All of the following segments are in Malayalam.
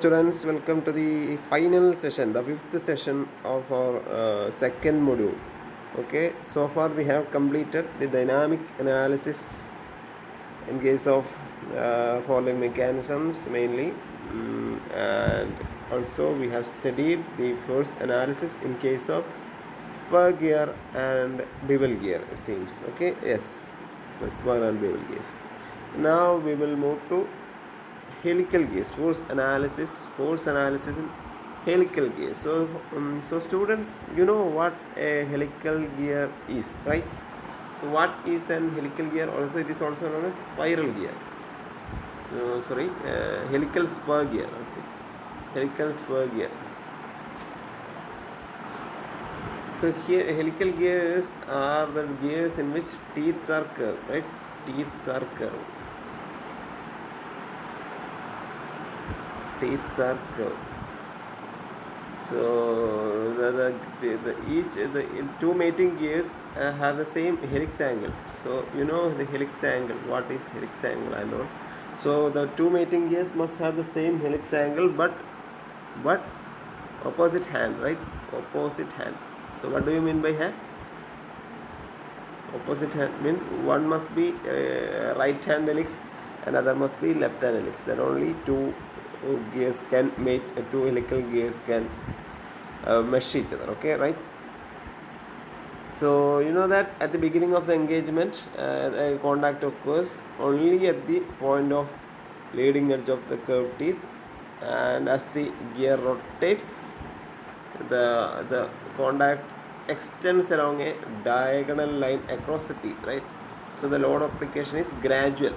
Students, welcome to the final session, the fifth session of our second module. Okay, so far we have completed the dynamic analysis in case of following mechanisms mainly, and also we have studied the force analysis in case of spur gear and bevel gear. It seems okay. Yes, the spur and bevel gears. Now we will move to helical gears, force analysis in helical gears. So students, you know what a helical gear is, right? So what is an helical gear? Also, it is also known as spiral gear. Helical spur gear. Okay, helical spur gear. So here, helical gears are the gears in which teeth are curved, right? Teeth are curved. Teeth are curved. So the two mating gears have the same helix angle. So you know the helix angle. What is helix angle? I know. So the two mating gears must have the same helix angle, but opposite hand, right? Opposite hand. So what do you mean by hand? Opposite hand means one must be right hand helix, another must be left hand helix. Then only two gears can mate, two helical gears can mesh each other. Okay, right? So you know that at the beginning of the engagement, the contact occurs only at the point of leading edge of the curved teeth, and as the gear rotates, the contact extends along a diagonal line across the teeth, right? So the load application is gradual,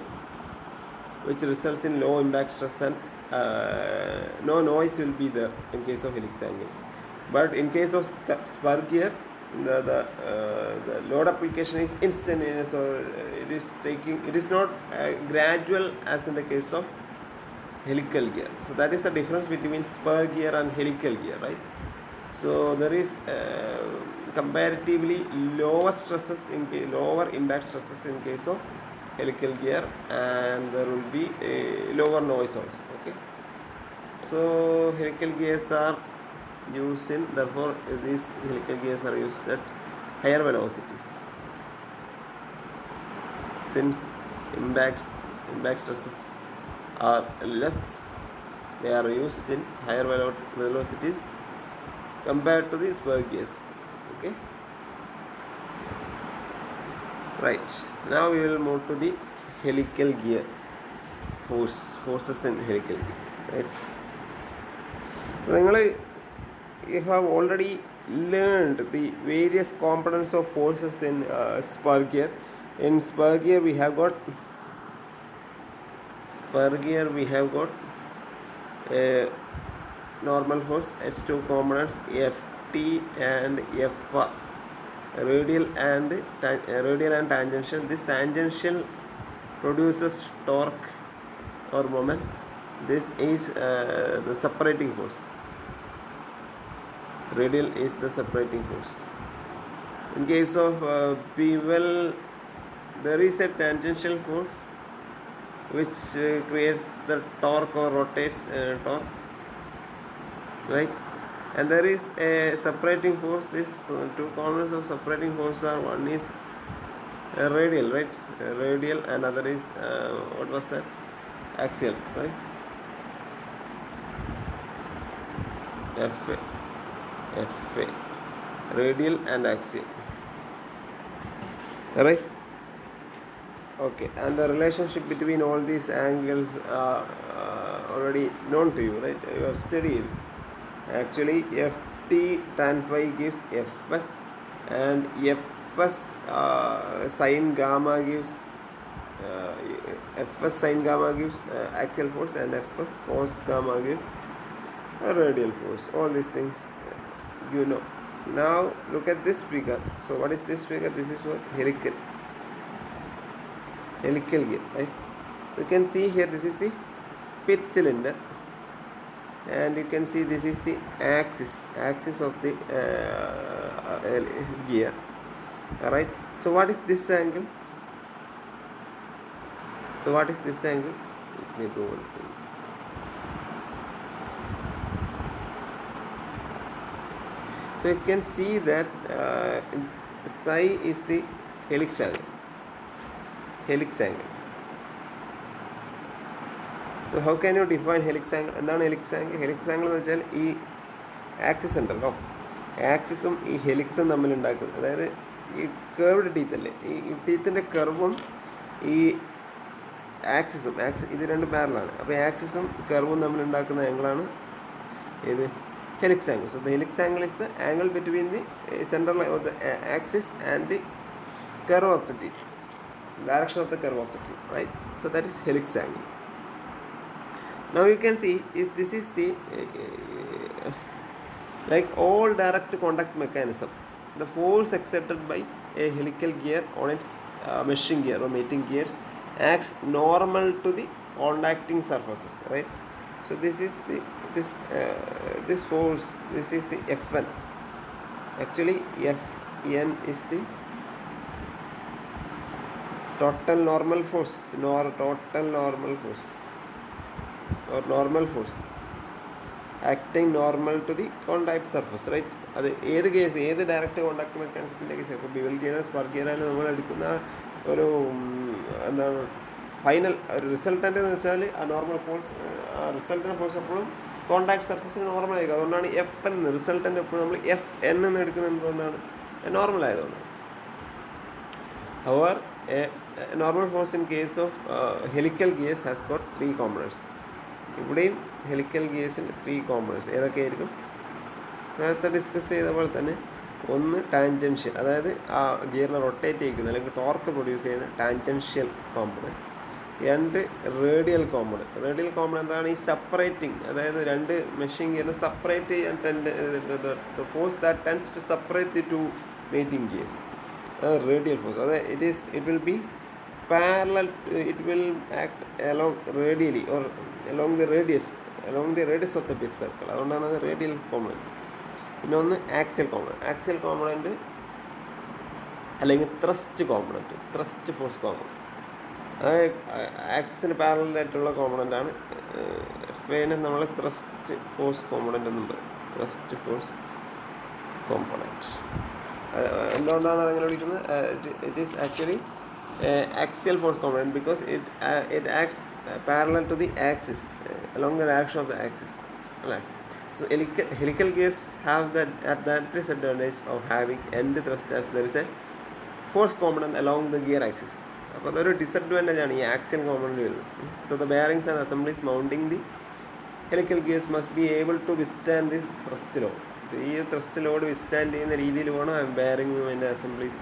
which results in low impact stress and no noise will be there in case of helix angle. But in case of spur gear, the load application is instantaneous, or it is not gradual as in the case of helical gear. So that is the difference between spur gear and helical gear, right? So there is comparatively lower impact stresses in case of helical gear, and there will be a lower noise also. Okay. So helical gears are used in, therefore these helical gears are used at higher velocities, since impact stresses are less. They are used in higher velocities compared to the spur gears. Okay, right. Now we will move to the helical gear forces in helical gears, right? You have already learned the various components of forces in spur gear. In spur gear we have got a normal force. Its two components, Ft and F, radial and tangential. This tangential produces torque or moment. This is the separating force. Radial is the separating force. In case of bevel, there is a tangential force which creates the torque or rotates torque, right? And there is a separating force. These two components of separating force are, one is radial, right? Radial, and other is what was that? Axial, right? FA, radial and axial. Alright? Okay, and the relationship between all these angles are already known to you, right? You have studied. Actually, Ft tan phi gives Fs, and Fs sin gamma gives axial force, and Fs cos gamma gives a radial force. All these things you know. Now look at this figure. So what is this figure? This is what helical gear, right? You can see here, this is the pith cylinder, and you can see this is the axis of the gear. Alright, so what is this angle? Let me go on. So you can see that psi is the helix angle. Helix angle. So how can you define helix angle? എന്താണ് ഹെലിക്സ് ആംഗിൾ? ഹെലിക്സ് ആംഗിൾ എന്ന് വെച്ചാൽ ഈ ആക്സിസ് ഉണ്ടല്ലോ, ആക്സിസും ഈ ഹെലിക്സും തമ്മിൽ ഉണ്ടാക്കുന്നത്, അതായത് ഈ കർവ്ഡ് ടീത്ത് അല്ലേ, ഈ ടീത്തിൻ്റെ കർവും ഈ ആക്സിസും ഇത് രണ്ടും പാരലാണ്. അപ്പോൾ ആക്സിസും കർവും തമ്മിൽ ഉണ്ടാക്കുന്ന ആംഗിളാണ് ഏത്? Helix angle. So the helix angle is the angle between the central of the axis and the curve of the teeth, direction of the curve of the teeth, right? So that is helix angle. Now you can see if this is the like all direct contact mechanism, the force exerted by a helical gear on its meshing gear or mating gear acts normal to the contacting surfaces, right? So this is the this force, this is the Fn. Actually Fn is the total normal force, total normal force or normal force acting normal to the contact surface, right? അത് ഏത് കേസ്, ഏത് ഡയറക്റ്റ് കോണ്ടാക്ട് മെക്കാനിസത്തിൻ്റെ കേസ്, ഇപ്പോൾ ബിവൽ ഗിയർ സ്പാർക്ക് ഗിയറാണ് നമ്മൾ എടുക്കുന്ന ഒരു എന്താണ് ഫൈനൽ ഒരു റിസൾട്ടൻ്റ് എന്ന് വെച്ചാൽ ആ നോർമൽ ഫോഴ്സ്, ആ റിസൾട്ടൻ്റ് ഫോഴ്സ് എപ്പോഴും കോണ്ടാക്ട് സർഫസിന് നോർമൽ ആയിരിക്കും. അതുകൊണ്ടാണ് എഫ് എൻ റിസൾട്ടൻ്റ് എപ്പോഴും നമ്മൾ എഫ് എൻ എന്ന് എടുക്കുന്നത് എന്തുകൊണ്ടാണ്? നോർമൽ ആയതുകൊണ്ട്. However, a normal force in case of helical gears has got 3 components. ഇവിടെയും ഹെലിക്കൽ ഗിയേഴ്സിന് 3 കോമ്പണൻറ്റ്സ് ഏതൊക്കെയായിരിക്കും? നേരത്തെ ഡിസ്കസ് ചെയ്ത പോലെ തന്നെ ഒന്ന് ടാൻജൻഷ്യൽ, അതായത് ആ ഗിയറിനെ റൊട്ടേറ്റ് ചെയ്യിക്കുന്ന അല്ലെങ്കിൽ ടോർക്ക് പ്രൊഡ്യൂസ് ചെയ്യുന്ന tangential component. 2 radial component. Radial കോമ്പണൻ്റാണ് ഈ സെപ്പറേറ്റിംഗ്, അതായത് 2 മെഷീൻ ഗിയറിനെ സെപ്പറേറ്റ് ചെയ്യാൻ force that tends to separate the 2 mating gears. Radial force, it will be parallel, it will act along radially or along the radius of the base circle. അതുകൊണ്ടാണ് അത് റേഡിയൽ കോമ്പണൻറ്റ്. പിന്നെ ഒന്ന് ആക്സിയൽ കോമ്പണൻറ്റ്. ആക്സിയൽ കോമ്പണൻറ്റ് അല്ലെങ്കിൽ thrust component, thrust force component. അത് ആക്സിസിന് പാരലായിട്ടുള്ള കോമ്പണൻ്റാണ്. എഫിനെ നമ്മൾ ത്രസ്റ്റ് ഫോഴ്സ് കോമ്പണൻറ്റ് എന്നും പറയും. Thrust force component. എന്തുകൊണ്ടാണ് അതങ്ങനെ വിളിക്കുന്നത്? It is actually axial force component because it acts parallel to the axis along the direction of the axis, അല്ലേ? So helical gears have that disadvantage of having end thrust as there is a force component along the gear axis. അപ്പോൾ അതൊരു ഡിസഡ്വാൻറ്റേജ് ആണ് ഈ ആക്സിയൽ കോമ്പണൻറ്റ് വരുന്നത്. So the bearings and assemblies mounting the helical gears must be able to withstand this thrust load. ഈ ത്രസ്റ്റ് ലോഡ് വിത്ത്സ്റ്റാൻഡ് ചെയ്യുന്ന രീതിയിൽ വേണം ബെയറിങ്ങും അതിൻ്റെ അസംബ്ലീസ്,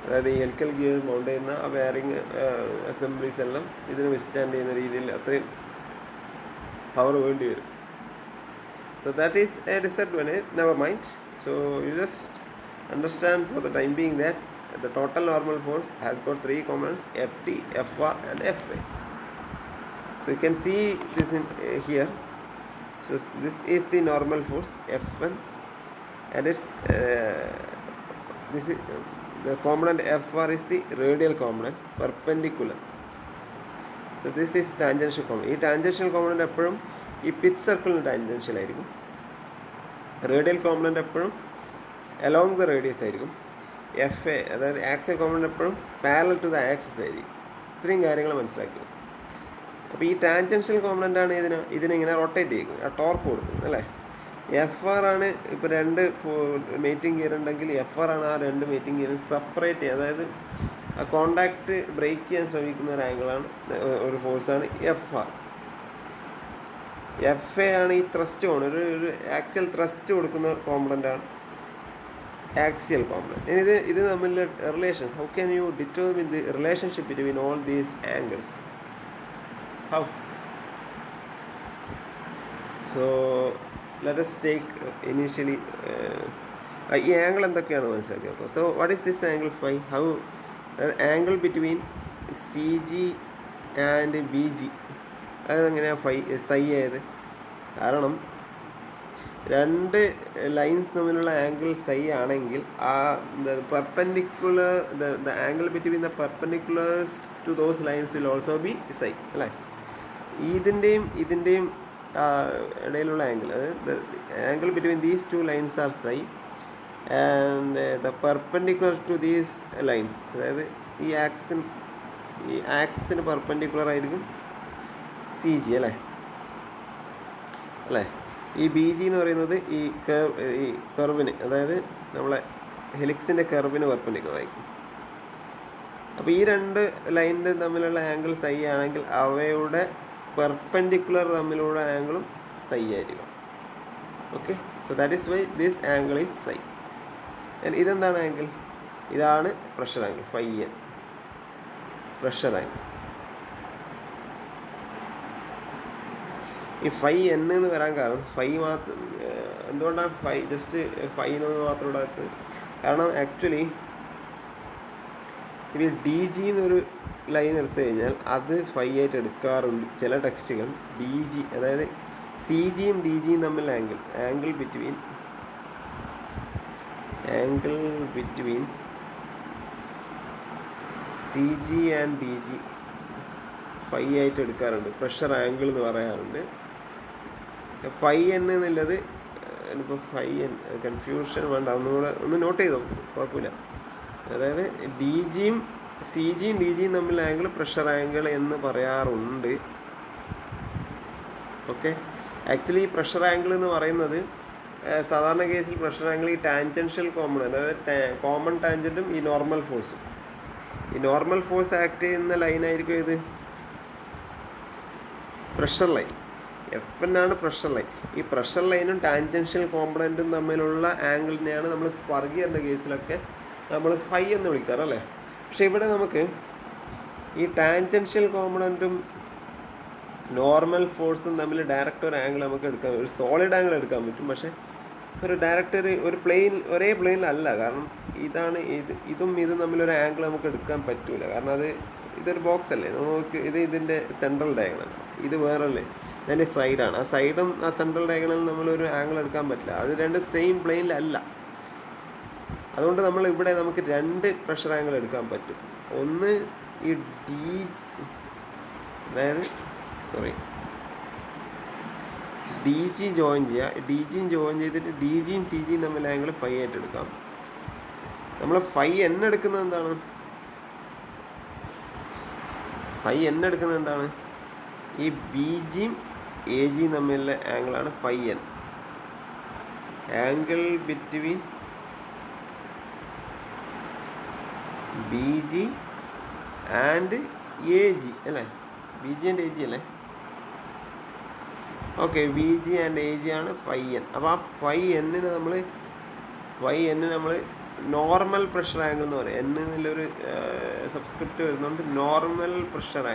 അതായത് ഈ ഹെലിക്കൽ ഗിയർ മൗണ്ട് ചെയ്യുന്ന ആ ബെയറിങ് അസംബ്ലീസ് എല്ലാം ഇതിന് വിത്ത്സ്റ്റാൻഡ് ചെയ്യുന്ന രീതിയിൽ അത്രയും പവർ വേണ്ടി വരും. So that is A disadvantage. Never mind. So you just understand for the time being that the total normal force has got 3 components, Ft, Fr and Fa. So you can see this in here. So this is the normal force F1 and it's this is the component Fr is the radial component perpendicular. So this is tangential component. ഈ ടാൻജൻഷ്യൽ കോമ്പണൻറ്റ് എപ്പോഴും ഈ പിച്ച് സർക്കിളിന് ടാൻജൻഷ്യൽ ആയിരിക്കും. റേഡിയൽ കോമ്പണൻറ്റ് എപ്പോഴും അലോങ് ദ റേഡിയസ് ആയിരിക്കും. എഫ് എ അതായത് ആക്സിയൽ കോമ്പണൻറ്റ് എപ്പോഴും പാരലൽ ടു ദ ആക്സിസ് ആയിരിക്കും. ഇത്രയും കാര്യങ്ങൾ മനസ്സിലാക്കുക. അപ്പോൾ ഈ ടാൻജൻഷ്യൽ കോമ്പണൻ്റാണ് ഇതിനിങ്ങനെ റൊട്ടേറ്റ് ചെയ്യുന്നത്, ആ ടോർക്ക് കൊടുക്കുന്നത്, അല്ലേ? എഫ് ആർ ആണ് ഇപ്പോൾ 2 മേറ്റിംഗ് ഗിയർ ഉണ്ടെങ്കിൽ എഫ് ആർ ആണ് ആ 2 മേറ്റിംഗ് ഗിയറും സെപ്പറേറ്റ് ചെയ്യുക, അതായത് ആ കോണ്ടാക്റ്റ് ബ്രേക്ക് ചെയ്യാൻ ശ്രമിക്കുന്ന ഒരു ആംഗിളാണ്, ഒരു ഫോഴ്സാണ് എഫ് ആർ. എഫ് എ ആണ് ഈ ത്രസ്റ്റ് കോമ്പണൻറ്റ്, ഒരു ആക്സിയൽ ത്രസ്റ്റ് കൊടുക്കുന്ന കോമ്പണൻ്റാണ് axial component. And ഇത് തമ്മിലുള്ള relation, how can you determine the relationship between all these angles? How? So let us take initially ഈ ആംഗിൾ എന്തൊക്കെയാണ് മനസ്സിലാക്കുക. അപ്പോൾ so what is this angle phi? How angle between C G and B G അതെങ്ങനെയാണ് സൈ ആയത്? കാരണം 2 ലൈൻസ് തമ്മിലുള്ള ആംഗിൾ സൈ ആണെങ്കിൽ ആ perpendicular the angle between the perpendiculars to those lines will also be psi, അല്ലേ? ഇതിൻ്റെയും ഇടയിലുള്ള ആംഗിൾ, അതായത് angle between these two lines are psi and the perpendicular to these lines, അതായത് ഈ ആക്സിന് പെർപെൻഡിക്കുലർ ആയിരിക്കും സി ജി അല്ലേ. ഈ ബി ജി എന്ന് പറയുന്നത് ഈ കർവിന്, അതായത് നമ്മളെ ഹെലിക്സിൻ്റെ കർവിന് പെർപെൻഡിക്കുലർ ആയിരിക്കും. അപ്പോൾ ഈ രണ്ട് ലൈനിൻ്റെ തമ്മിലുള്ള ആംഗിൾ സൈ ആണെങ്കിൽ അവയുടെ പെർപെൻഡിക്കുലർ തമ്മിലുള്ള ആംഗിളും സൈ ആയിരിക്കും. Okay, so that is why this angle is psi. ഇതെന്താണ് ആംഗിൾ? ഇതാണ് pressure angle, phi N pressure angle. ഈ ഫൈ എൻ എന്ന് വരാൻ കാരണം എന്തുകൊണ്ടാണ് ജസ്റ്റ് ഫൈ എന്ന് മാത്രം ഇടാത്തത്? കാരണം ആക്ച്വലി ഇനി ഡി ജി എന്നൊരു ലൈൻ എടുത്തു കഴിഞ്ഞാൽ അത് ഫൈ ആയിട്ട് എടുക്കാറുണ്ട് ചില ടെക്സ്റ്റുകൾ. ഡി ജി, അതായത് സി ജിയും ഡി ജിയും തമ്മിൽ angle between C G and D G phi ആയിട്ട് എടുക്കാറുണ്ട്, പ്രഷർ ആംഗിൾ എന്ന് പറയാറുണ്ട്. ഫൈ എൻ എന്നുള്ളത് ഇപ്പോൾ ഫൈ എൻ കൺഫ്യൂഷൻ വേണ്ട, ഒന്ന് നോട്ട് ചെയ്തോ, കുഴപ്പമില്ല. അതായത് ഡി ജിയും സി ജിയും ഡി ജിയും തമ്മിൽ ആംഗിൾ പ്രഷർ ആംഗിൾ എന്ന് പറയാറുണ്ട്. ഓക്കെ, ആക്ച്വലി ഈ പ്രഷർ ആംഗിൾ എന്ന് പറയുന്നത് സാധാരണ കേസിൽ പ്രഷർ ആംഗിൾ ഈ ടാൻജൻഷ്യൽ കോമ്പണന്റ്, അതായത് കോമൺ ടാൻജൻറ്റും ഈ നോർമൽ ഫോഴ്സും, ഈ നോർമൽ ഫോഴ്സ് ആക്ട് ചെയ്യുന്ന ലൈനായിരിക്കും ഇത് പ്രഷർ ലൈൻ. എഫ് എൻ ആണ് പ്രഷർ ലൈൻ. ഈ പ്രഷർ ലൈനും ടാൻജൻഷ്യൽ കോമ്പണൻറ്റും തമ്മിലുള്ള ആംഗിളിനെയാണ് നമ്മൾ സ്പർഗിയറിൻ്റെ കേസിലൊക്കെ നമ്മൾ ഫൈ എന്ന് വിളിക്കാറല്ലേ. പക്ഷേ ഇവിടെ നമുക്ക് ഈ ടാൻജൻഷ്യൽ കോമ്പണൻറ്റും നോർമൽ ഫോഴ്സും തമ്മിൽ ഡയറക്റ്റ് ഒരു ആംഗിൾ നമുക്ക് എടുക്കാൻ, ഒരു സോളിഡ് ആംഗിൾ എടുക്കാൻ പറ്റും. പക്ഷേ ഒരു ഡയറക്റ്റ് ഒരേ പ്ലെയിനിലല്ല. കാരണം ഇതും തമ്മിലൊരു ആംഗിൾ നമുക്ക് എടുക്കാൻ പറ്റില്ല. കാരണം ഇതൊരു ബോക്സ് അല്ലേ, നമുക്ക് ഇതിൻ്റെ സെൻട്രൽ ഡയഗണൽ, ഇത് വേറല്ലേ, അതിൻ്റെ സൈഡാണ്. ആ സൈഡും ആ സെൻട്രൽ ഡയഗണലും നമ്മളൊരു ആംഗിൾ എടുക്കാൻ പറ്റില്ല, അത് രണ്ട് സെയിം പ്ലെയിനിലല്ല. അതുകൊണ്ട് നമുക്ക് രണ്ട് പ്രഷർ ആംഗിൾ എടുക്കാൻ പറ്റും. ഒന്ന് ഈ ഡി ജി ജോയിൻ ചെയ്യുക, ഡി ജിയും ജോയിൻ ചെയ്തിട്ട് ഡി ജിയും സി ജിയും തമ്മിൽ ആംഗിൾ ഫൈ ആയിട്ട് എടുക്കാം. നമ്മൾ ഫൈ എൻ എടുക്കുന്നത് എന്താണ്? ഈ ബി ജിയും എ ജിയും തമ്മിലുള്ള ആംഗിളാണ് phi N. Angle between B G and A G അല്ലേ, B G and A G അല്ലേ. Okay, B G and A G ആണ് ഫൈ എൻ. അപ്പോൾ ആ ഫൈ എന്നിന് നമ്മൾ നോർമൽ പ്രഷർ ആംഗിൾ എന്ന് പറയും. എന്നൊരു സബ്സ്ക്രിപ്റ്റ് വരുന്നുണ്ട്, നോർമൽ പ്രഷർ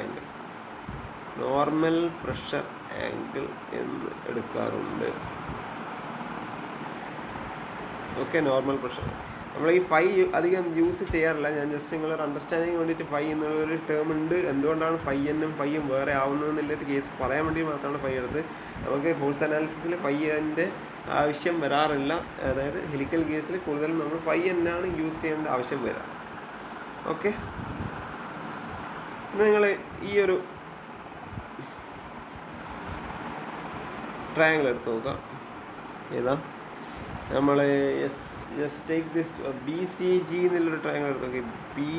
ആംഗിൾ എന്ന് എടുക്കാറുണ്ട്. ഓക്കെ, നോർമൽ പ്രഷർ നമ്മൾ ഈ ഫൈ അധികം യൂസ് ചെയ്യാറില്ല. ഞാൻ ജസ്റ്റ് നിങ്ങളൊരു അണ്ടർസ്റ്റാൻഡിങ് വേണ്ടിയിട്ട് ഫൈ എന്നുള്ളൊരു ടേം ഉണ്ട്, എന്തുകൊണ്ടാണ് ഫൈ എന്നും ഫൈയും വേറെ ആവുന്നതെന്നുള്ളൊരു കേസ് പറയാൻ വേണ്ടി മാത്രമാണ് ഫൈ എടുത്ത്. നമുക്ക് ഫോഴ്സ് അനാലിസിസിൽ ഫൈ എൻ്റെ ആവശ്യം വരാറില്ല. അതായത് ഹെലിക്കൽ കേസിൽ കൂടുതലും നമ്മൾ ഫൈ എന്നാണ് യൂസ് ചെയ്യേണ്ട ആവശ്യം വരാം. ഓക്കെ, നിങ്ങൾ ഈ ഒരു ട്രയാങ്കിൾ എടുത്ത് നോക്കാം. ഏതാ നമ്മൾ just take this B C G എന്നുള്ളൊരു ട്രയാങ്കിൾ എടുത്ത് നോക്കി. ബി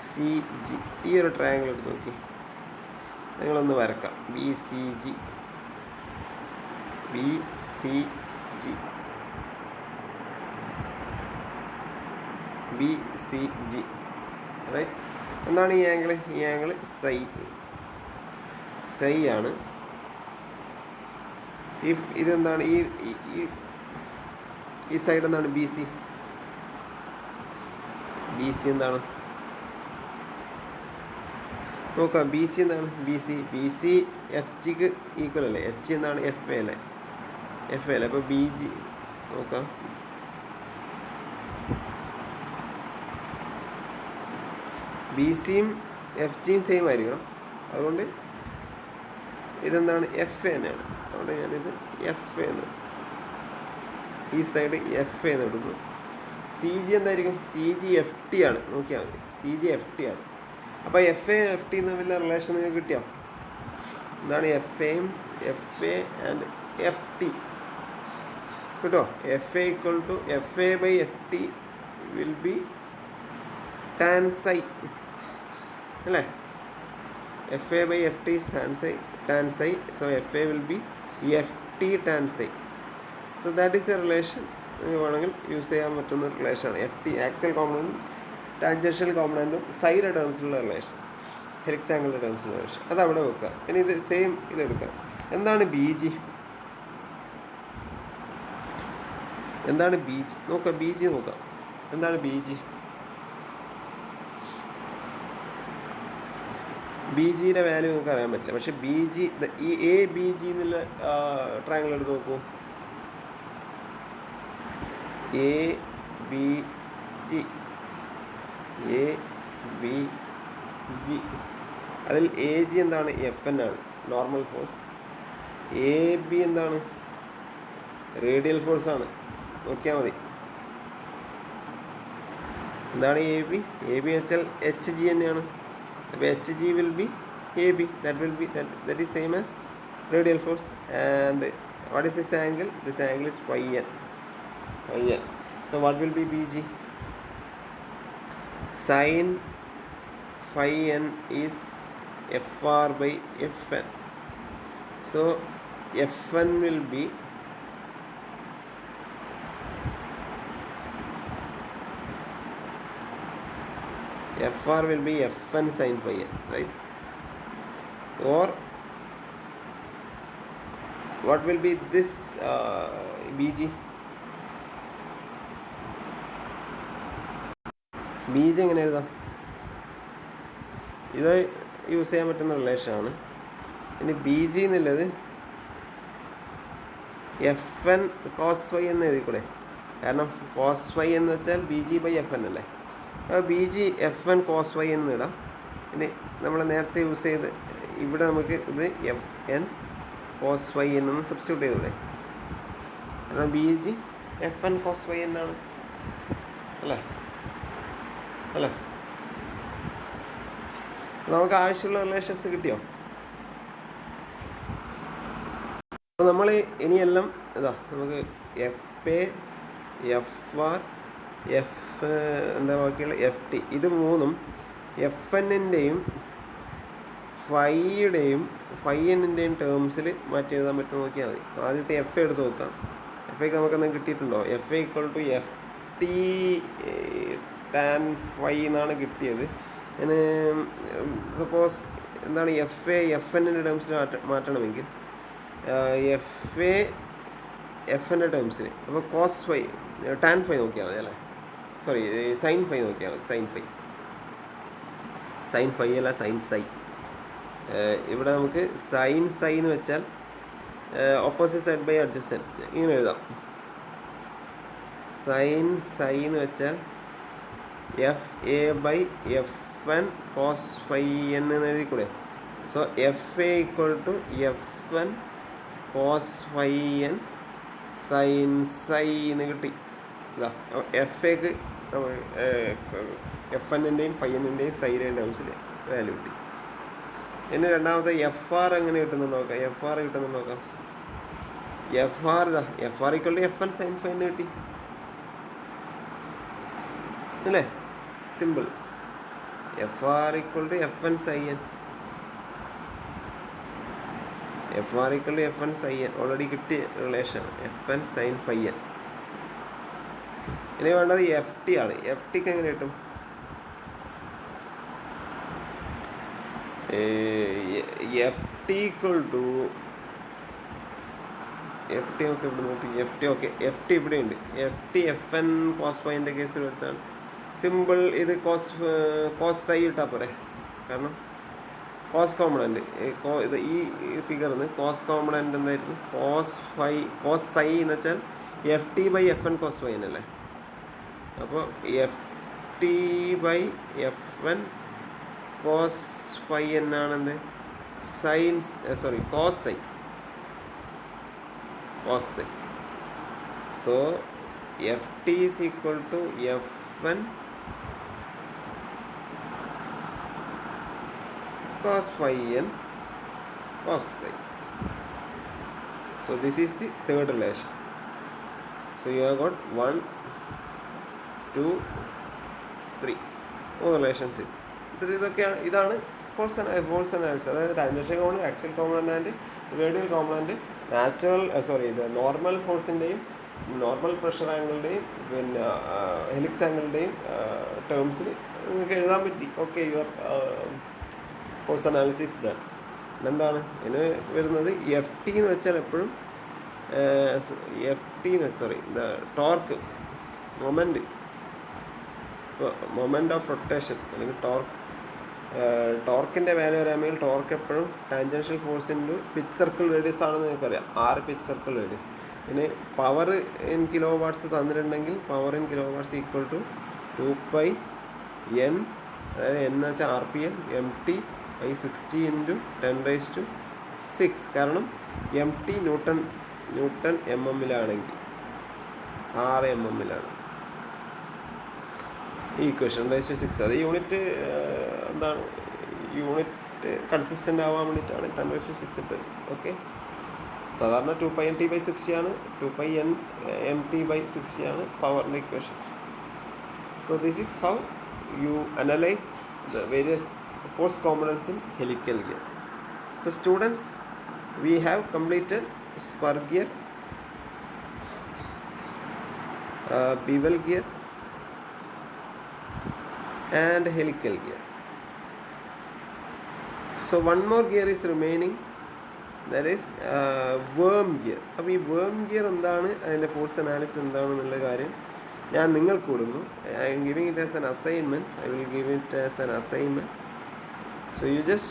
സി ജി, ഈ ഒരു ട്രയാങ്കിൾ എടുത്ത് നോക്കി. നിങ്ങളൊന്ന് വരക്കാം. B C G right. എന്താണ് ഈ ആംഗിൾ? ഈ ആംഗിൾ സൈ ആണ്. ഇതെന്താണ്? ഈ സൈഡ് എന്താണ്? ബി സി എന്താണ് നോക്കാം. ബി സി എന്താണ്? ബി സി എഫ് ജിക്ക് ഈക്വൽ അല്ലേ. എഫ് ജി എന്താണ്? എഫ് എ അല്ലേ. അപ്പോൾ ബി ജി നോക്കാം. ബി സിയും എഫ് ജിയും സെയിം ആയിരിക്കണം. അതുകൊണ്ട് ഇതെന്താണ്? എഫ് എ തന്നെയാണ്. അതുകൊണ്ട് ഞാനിത് എഫ് എന്ന്, ഈ സൈഡ് എഫ് എന്ന് എടുക്കുന്നു. സി ജി എന്തായിരിക്കും? സി ജി എഫ് ടി ആണ്. നോക്കിയാൽ മതി, സി ജി എഫ് ടി ആണ്. അപ്പോൾ എഫ് എ എഫ് ടി തമ്മിലുള്ള റിലേഷൻ നിങ്ങൾക്ക് കിട്ടിയോ? എന്താണ് എഫ് എയും F A and F T കേട്ടോ. F A equal to F A by F T will be tan psi അല്ലേ. F A by F T tan psi. So F A will be F T tan psi. So that is A relation. വേണമെങ്കിൽ യൂസ് ചെയ്യാൻ പറ്റുന്ന റിലേഷനാണ് എഫ് ടി. ആക്സിയൽ കോമ്പണൻറ്റും ടാൻജൻഷ്യൽ കോമ്പണൻറ്റും സൈഡ് ടേംസിലുള്ള റിലേഷൻ, ഹെലിക്സ് ആംഗിളിൻ്റെ ടേംസിലുള്ള റിലേഷൻ. അത് അവിടെ വെക്കുക. ഇനി ഇത് സെയിം ഇതെടുക്കാം. എന്താണ് ബി ജി? എന്താണ് ബി ജി നോക്കാം. ബി ജി നോക്കാം. എന്താണ് ബി ജി? ബി ജിയുടെ വാല്യൂ നിങ്ങൾക്ക് അറിയാൻ പറ്റില്ല. പക്ഷെ ബി ജി, ഈ എ ബി ജി എന്നുള്ള ട്രയാങ്കിൾ എടുത്ത് നോക്കൂ. A B G, A B G, അതിൽ എ ജി എന്താണ്? എഫ് എൻ ആണ്, നോർമൽ ഫോഴ്സ്. എ ബി എന്താണ്? റേഡിയൽ ഫോഴ്സാണ്. നോക്കിയാൽ മതി. എന്താണ് എ ബി? എ ബി വെച്ചാൽ എച്ച് ജി തന്നെയാണ്. അപ്പോൾ H G will be A B. That is same as radial force. And what is this angle? This angle is phi N. Φ n. So what will be BG? Sin phi n is Fr by Fn. So Fn will be Fr will be Fn sin phi n, right? Or what will be this BG? B G എങ്ങനെ എഴുതാം? ഇത് യൂസ് ചെയ്യാൻ പറ്റുന്ന റിലേഷനാണ്. ഇനി ബി ജി എന്നുള്ളത് എഫ് എൻ കോസ് വൈ എന്ന് എഴുതിക്കൂടെ? കാരണം കോസ് വൈ എന്ന് വെച്ചാൽ B G by F N അല്ലേ. അപ്പോൾ B G F N cos Y എന്ന് ഇടാം. ഇനി നമ്മൾ നേരത്തെ യൂസ് ചെയ്ത് ഇവിടെ നമുക്ക് ഇത് എഫ് എൻ കോസ് വൈ എന്നൊന്ന് സബ്സ്റ്റിറ്റ്യൂട്ട് ചെയ്തൂടെ? കാരണം B G F N cos Y എന്നാണ് അല്ലേ. അല്ലേ, നമുക്ക് ആവശ്യമുള്ള റിലേഷൻസ് കിട്ടിയോ? അപ്പോൾ നമ്മൾ ഇനിയെല്ലാം ഇതാ നമുക്ക് എഫ് എ, എഫ് ആർ, എന്താ ബാക്കിയുള്ള എഫ് ടി, ഇത് മൂന്നും എഫ് എന്നിൻ്റെയും ഫൈയുടെയും ടേംസിൽ മാറ്റി എഴുതാൻ പറ്റുമെന്ന് നോക്കിയാൽ മതി. ആദ്യത്തെ എഫ് എ എടുത്ത് നോക്കാം. എഫ് എക്ക് നമുക്കെന്തെങ്കിലും കിട്ടിയിട്ടുണ്ടോ? F A equal to F T tan phi എന്നാണ് കിട്ടിയത്. ഞാൻ സപ്പോസ് എന്താണ് എഫ് എ എഫ് എന്നിൻ്റെ ടേംസിൽ മാറ്റണമെങ്കിൽ എഫ് എ എഫ് എൻ്റെ ടേംസിൽ, അപ്പോൾ കോസ് ഫൈ ടാൻ ഫൈ നോക്കിയാൽ മതി അല്ലേ. സോറി, സൈൻ ഫൈ നോക്കിയാൽ മതി. സൈൻ ഫൈ അല്ല, സൈൻ സൈ. ഇവിടെ നമുക്ക് സൈൻ സൈ എന്ന് വെച്ചാൽ ഓപ്പോസിറ്റ് സൈഡ് ബൈ അഡ്ജസ്റ്റൻറ്റ് ഇങ്ങനെ എഴുതാം. സൈൻ സൈ എന്ന് വെച്ചാൽ F A by F N cos phi N എന്ന് എഴുതിക്കൂടെ? So F A equal to F N cos phi N sine psi എന്ന് കിട്ടി. ഇതാ എഫ് എക്ക് എഫ് എന്നിൻ്റെയും ഫൈ എന്നിൻ്റെയും സൈൻ്റെയും ടേംസിൽ വാല്യൂ കിട്ടി. ഇനി രണ്ടാമത്തെ എഫ് ആർ എങ്ങനെ കിട്ടുന്നുണ്ട് നോക്കാം. എഫ് ആർ കിട്ടുന്നുണ്ട് നോക്കാം. F R equal to F N sine phi എന്ന് കിട്ടി അല്ലേ. Simple. F R equal to F N psi N. F R equal to F N psi N already കിട്ടിയ relation, F N sine phi N. ഇനി വേണ്ടത് എഫ് ടി ആണ്. എഫ് ടിക്ക് എങ്ങനെ കിട്ടും? F T equal to F T ഒക്കെ ഇവിടെ നോക്കി. F T okay, F T ഇവിടെ ഉണ്ട്. F T F N cos ഫൈൻ്റെ കേസിൽ എടുത്താൽ സിമ്പിൾ. ഇത് കോസ് സൈ ഇട്ടാൽ പോരെ, കാരണം കോസ് കോമ്പണൻറ്റ് ഇത് ഈ ഫിഗറിൽ നിന്ന് കോസ് കോമ്പണൻറ്റ് എന്തായിരുന്നു? കോസ് സൈ എന്ന് വെച്ചാൽ F T by F N cos phi എന്നല്ലേ. അപ്പോൾ F T by F N cos phi എന്നാണെന്ത്? Cos psi. So ft is equal to f1 cos phi n cos psi. So this is the third relation. So you have got 1, 2, 3 മൂന്ന് റിലേഷൻസ്. ഇതാണ് ഫോഴ്സ് അനാലിസിസ്. അതായത് tangential component, axial component, radial component, ഇത് നോർമൽ ഫോഴ്സിൻ്റെയും നോർമൽ പ്രഷർ ആംഗിളിൻ്റെയും പിന്നെ ഹെലിക്സ് ആംഗിളിൻ്റെയും ടേംസിൽ നിങ്ങൾക്ക് എഴുതാൻ പറ്റി. Okay, your force analysis than. എന്താണ് ഇതിന് വരുന്നത്? എഫ് ടി എന്ന് വെച്ചാൽ എപ്പോഴും ടോർക്ക്, മൊമെൻ്റ് ഓഫ് റൊട്ടേഷൻ അല്ലെങ്കിൽ ടോർക്കിൻ്റെ വാല്യൂ അറിയാമെങ്കിൽ ടോർക്ക് എപ്പോഴും tangential force into pitch circle radius ആണെന്ന് നിങ്ങൾക്കറിയാം. 6 പിച്ച് സർക്കിൾ റേഡിയസ്. പിന്നെ പവർ ഇൻ കിലോ വാട്ട്സ് തന്നിട്ടുണ്ടെങ്കിൽ power in kilowatts equal to 2πn, അതായത് n എന്ന് വെച്ചാൽ RPM, MT/60 ഇൻറ്റു 10⁻⁶. കാരണം MT ന്യൂട്ടൺ mm-ലാണെങ്കിൽ 6 mm-ലാണ് ഈ ഇക്വേഷൻ 10⁻⁶. അത് യൂണിറ്റ് എന്താണ്, യൂണിറ്റ് കൺസിസ്റ്റൻ്റ് ആവാൻ വേണ്ടിയിട്ടാണ് 10⁻⁶ ഇട്ടത്. ഓക്കെ, സാധാരണ 2πnt/60 ആണ്, 2πnmt/60 ആണ് പവറിൻ്റെ equation. So this is how you analyse the various force components in helical gear. So students, we have completed spur gear, bevel gear and helical gear. So one more gear is remaining, that is worm gear. അപ്പോൾ ഈ worm gear എന്താണ്, അതിൻ്റെ ഫോഴ്സ് അനാലിസിസ് എന്താണെന്നുള്ള കാര്യം ഞാൻ നിങ്ങൾക്ക് കൊടുക്കുന്നു. I am giving it as an assignment. I will give it as an assignment. So you just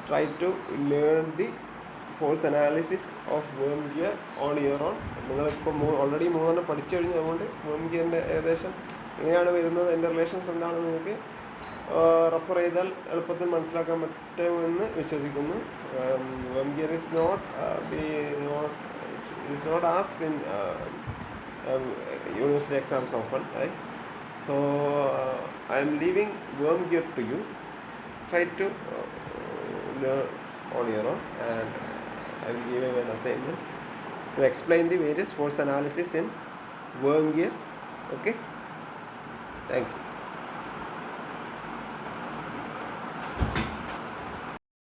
try to learn the force analysis of വേം ഗിയർ ഓൺ യുവർ ഓൺ. നിങ്ങളിപ്പോൾ ഓൾറെഡി 3 പഠിച്ചു കഴിഞ്ഞു. അതുകൊണ്ട് വേം ഗിയറിൻ്റെ ഏകദേശം എങ്ങനെയാണ് വരുന്നത്, അതിൻ്റെ റിലേഷൻസ് എന്താണെന്ന് നിങ്ങൾക്ക് റെഫർ ചെയ്താൽ എളുപ്പത്തിൽ മനസ്സിലാക്കാൻ പറ്റുമെന്ന് വിശ്വസിക്കുന്നു. Worm gear is not asked in university exams often, right? So I am leaving worm gear to you. Try to learn on your own, and I will give you an assignment to explain the various force analysis in worm gear. Okay, thank you.